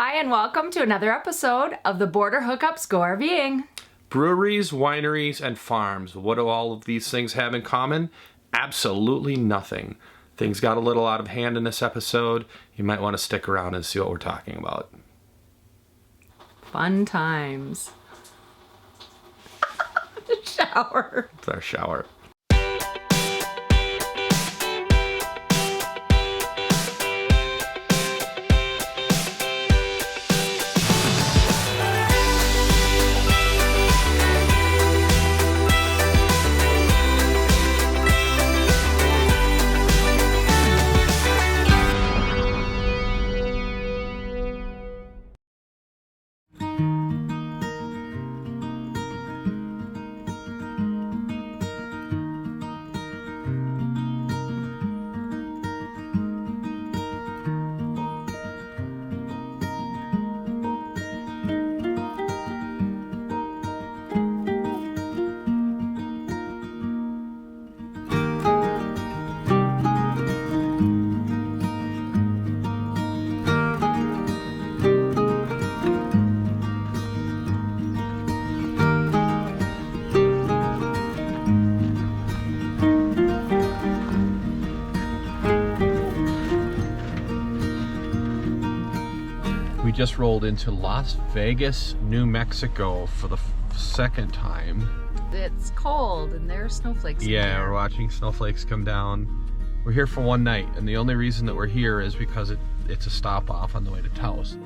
Hi, and welcome to another episode of the Border Hookups Go RVing. Breweries, wineries, and farms. What do all of these things have in common? Absolutely nothing. Things got a little out of hand in this episode. You might want to stick around and see what we're talking about. Fun times. Shower. It's our shower. We just rolled into Las Vegas, New Mexico for the second time. It's cold and there's snowflakes. Yeah, we're watching snowflakes come down. We're here for one night, and the only reason that we're here is because it's a stop off on the way to Taos.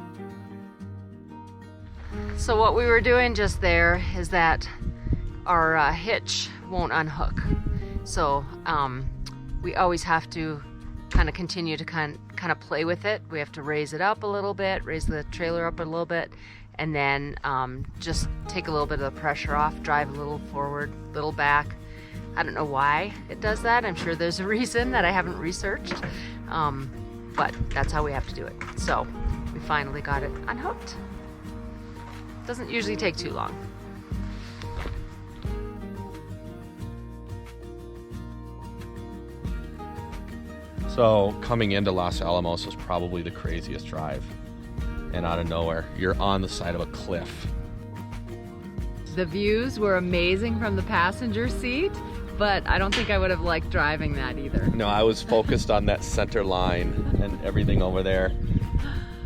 So what we were doing just there is that our hitch won't unhook. So we always have to kind of continue to kind of play with it. We have to raise it up a little bit, raise the trailer up a little bit, and then just take a little bit of the pressure off, drive a little forward, a little back. I don't know why it does that. I'm sure there's a reason that I haven't researched, but that's how we have to do it. So we finally got it unhooked. Doesn't usually take too long. So coming into Los Alamos was probably the craziest drive. And out of nowhere, you're on the side of a cliff. The views were amazing from the passenger seat, but I don't think I would have liked driving that either. No, I was focused on that center line and everything over there.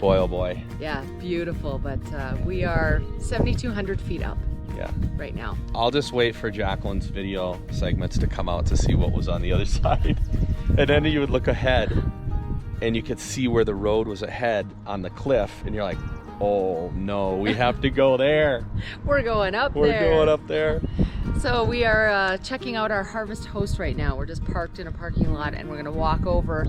Boy, oh boy. Yeah, beautiful, but we are 7,200 feet up. Yeah. Right now. I'll just wait for Jacqueline's video segments to come out to see what was on the other side. And then you would look ahead and you could see where the road was ahead on the cliff, and you're like, oh no, we have to go there. We're going up there. We're going up there. So we are checking out our harvest host right now. We're just parked in a parking lot, and we're gonna walk over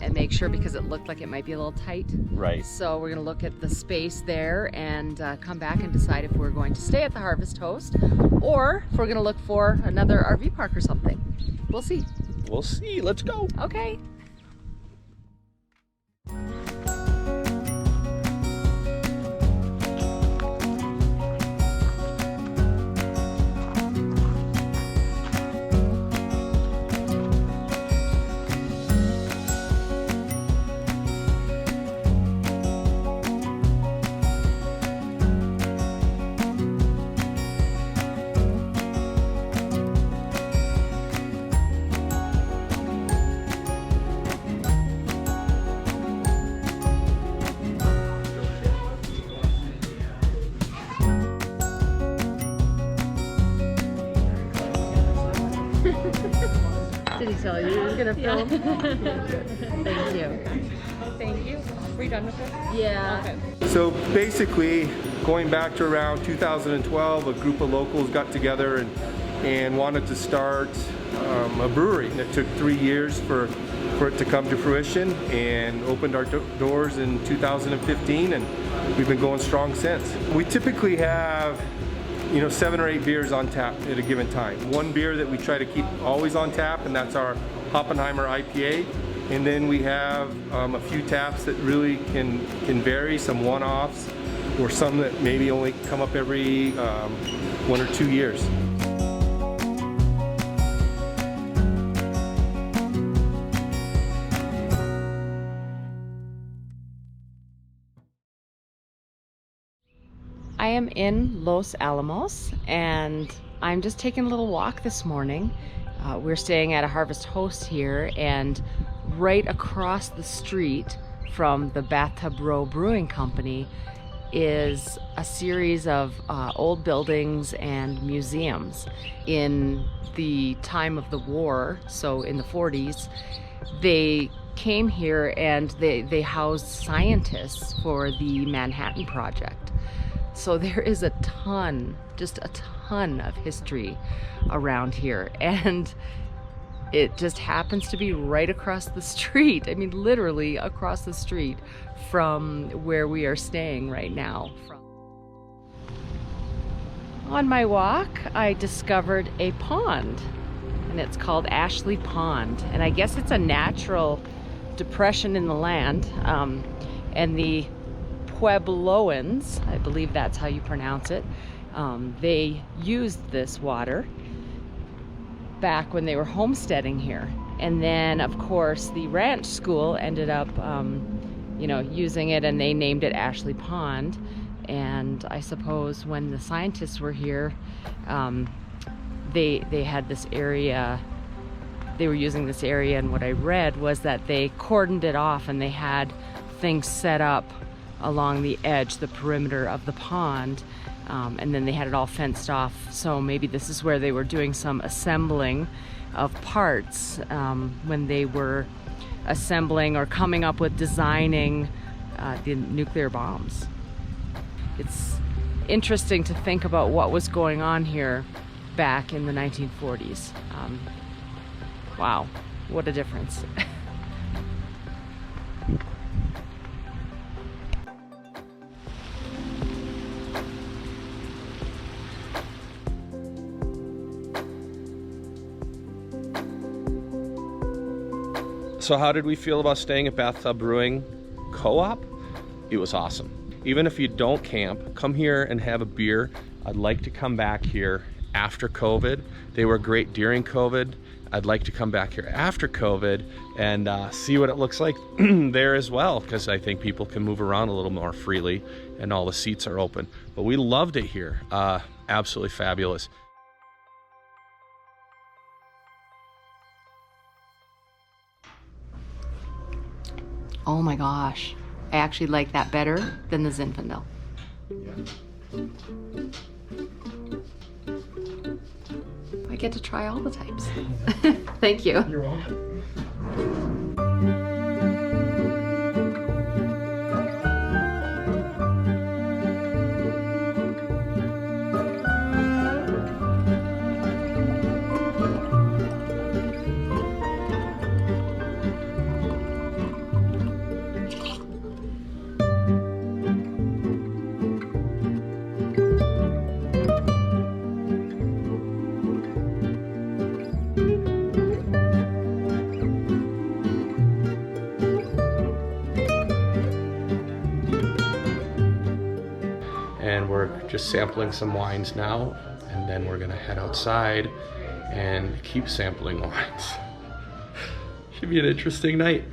and make sure, because it looked like it might be a little tight. Right. So we're gonna look at the space there and come back and decide if we're going to stay at the harvest host or if we're gonna look for another RV park or something. We'll see. We'll see. Let's go. Okay. Did he tell you he was gonna film? Thank you. Thank you. Are you done with it? Yeah. Okay. So basically, going back to around 2012, a group of locals got together and wanted to start a brewery. And it took 3 years for it to come to fruition, and opened our doors in 2015, and we've been going strong since. We typically have 7 or 8 beers on tap at a given time. One beer that we try to keep always on tap, and that's our Hoppenheimer IPA. And then we have a few taps that really can vary, some one-offs, or some that maybe only come up every 1 or 2 years. am in Los Alamos and I'm just taking a little walk this morning. We're staying at a Harvest Host here, and right across the street from the Bathtub Row Brewing Company is a series of old buildings and museums. In the time of the war, so in the 40s, they came here and they housed scientists for the Manhattan Project. So there is a ton, just a ton of history around here, and it just happens to be right across the street. I mean, literally across the street from where we are staying right now. On my walk, I discovered a pond, and it's called Ashley Pond, and I guess it's a natural depression in the land, and the Puebloans, I believe that's how you pronounce it, they used this water back when they were homesteading here. And then, of course, the ranch school ended up, using it, and they named it Ashley Pond. And I suppose when the scientists were here, they had this area, they were using this area, and what I read was that they cordoned it off and they had things set up along the edge, the perimeter of the pond, and then they had it all fenced off. So maybe this is where they were doing some assembling of parts when they were assembling or coming up with designing the nuclear bombs. It's interesting to think about what was going on here back in the 1940s. Wow, what a difference. So how did we feel about staying at Bathtub Brewing Co-op? It was awesome. Even if you don't camp, come here and have a beer. I'd like to come back here after COVID. They were great during COVID. I'd like to come back here after COVID and see what it looks like there as well, because I think people can move around a little more freely and all the seats are open. But we loved it here. Absolutely fabulous. Oh my gosh, I actually like that better than the Zinfandel. I get to try all the types. Thank you. You're welcome. And we're just sampling some wines now, and then we're gonna head outside and keep sampling wines. Should be an interesting night.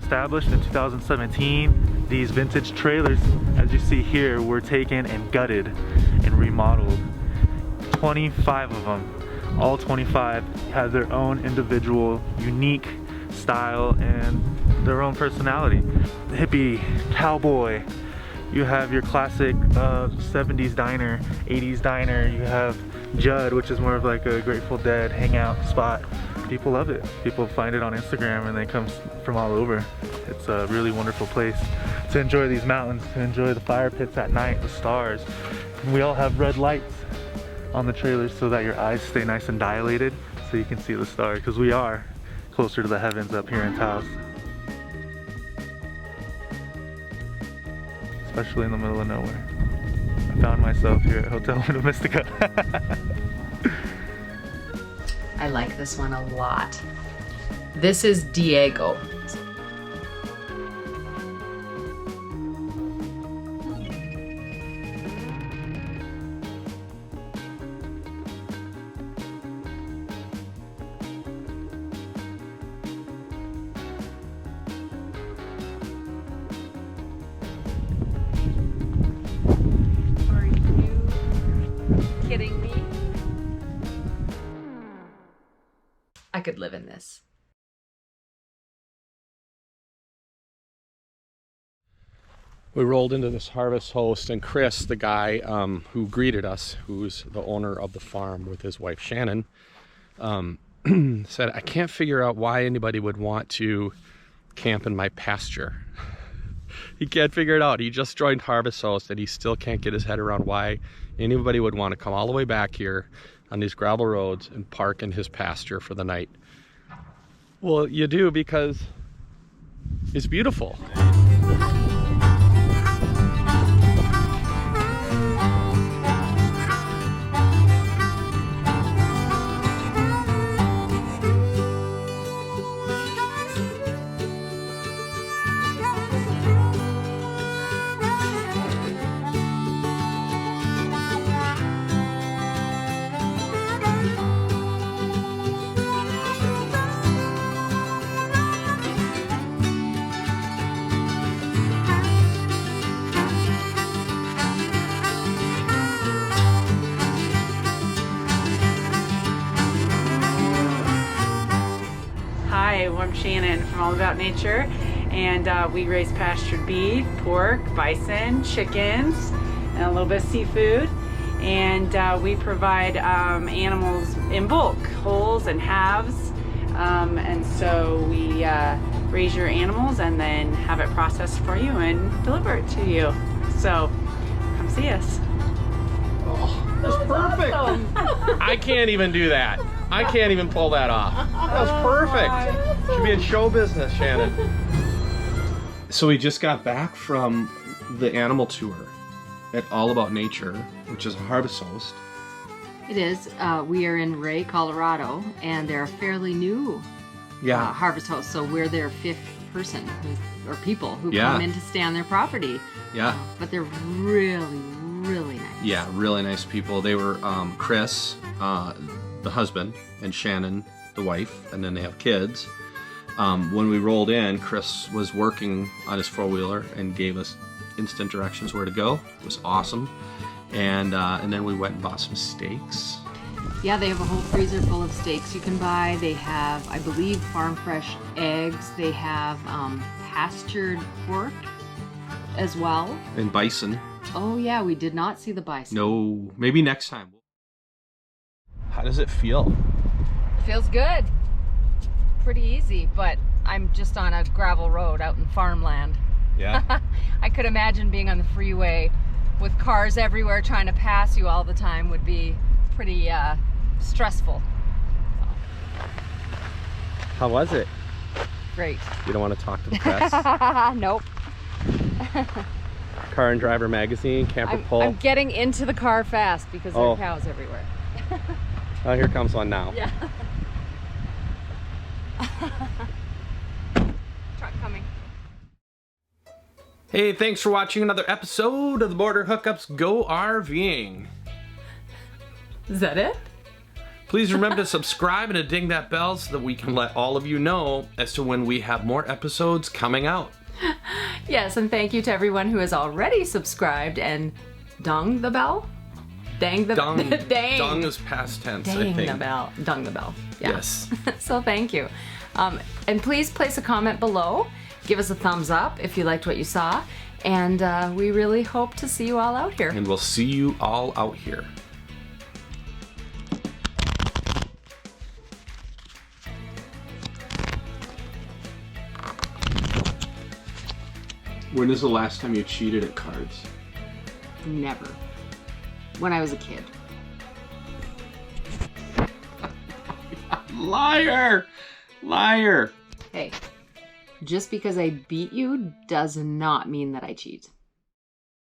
Established in 2017, these vintage trailers, as you see here, were taken and gutted and remodeled. 25 of them, all 25 have their own individual, unique style and their own personality. The hippie, cowboy, you have your classic 70s diner, 80s diner, you have Judd, which is more of like a Grateful Dead hangout spot. people love it. People find it on Instagram and they come from all over. It's a really wonderful place to enjoy these mountains, to enjoy the fire pits at night, the stars. And we all have red lights on the trailers so that your eyes stay nice and dilated so you can see the stars, because we are closer to the heavens up here in Taos. Especially in the middle of nowhere. I found myself here at Hotel Luna Mystica. I like this one a lot. This is Diego. Are you kidding me? I could live in this. We rolled into this harvest host, and Chris, the guy who greeted us, who's the owner of the farm with his wife Shannon, said, I can't figure out why anybody would want to camp in my pasture. He can't figure it out. He just joined Harvest Host and he still can't get his head around why anybody would want to come all the way back here on these gravel roads and park in his pasture for the night. Well, you do, because it's beautiful. Hi, I'm Shannon from All About Nature, and we raise pastured beef, pork, bison, chickens, and a little bit of seafood. And we provide animals in bulk, wholes and halves. And so we raise your animals and then have it processed for you and deliver it to you. So come see us. Oh, that's perfect. Awesome. I can't even do that. I can't even pull that off. That was perfect. Should be in show business, Shannon. So we just got back from the animal tour at All About Nature, which is a harvest host. It is. We are in Ray, Colorado, and they're a fairly new harvest host. So we're their fifth person or people who come in to stay on their property. Yeah. But they're really, really nice. Yeah, really nice people. They were Chris, the husband, and Shannon, the wife, and then they have kids. When we rolled in, Chris was working on his four-wheeler and gave us instant directions where to go. It was awesome. And then we went and bought some steaks. Yeah, they have a whole freezer full of steaks you can buy. They have, I believe, farm fresh eggs. They have pastured pork as well. And bison. Oh yeah, we did not see the bison. No, maybe next time. How does it feel? Feels good. Pretty easy, but I'm just on a gravel road out in Farmland. Yeah. I could imagine being on the freeway with cars everywhere trying to pass you all the time would be pretty stressful. How was it? Great. You don't want to talk to the press? Nope. Car and Driver Magazine, Camper Pull. I'm getting into the car fast because there are cows everywhere. Oh, here comes one now. Yeah. Truck coming. Hey, thanks for watching another episode of the Border Hookups Go RVing. Is that it? Please remember to subscribe and to ding that bell so that we can let all of you know as to when we have more episodes coming out. Yes, and thank you to everyone who has already subscribed and dung the bell. Dang the Dung. dang. Dung is past tense, I Dang think. the bell. Dung the bell. Yeah. Yes. So thank you. And please place a comment below. Give us a thumbs up if you liked what you saw. And we really hope to see you all out here. And we'll see you all out here. When is the last time you cheated at cards? Never. When I was a kid. Liar! Liar! Hey, just because I beat you does not mean that I cheat.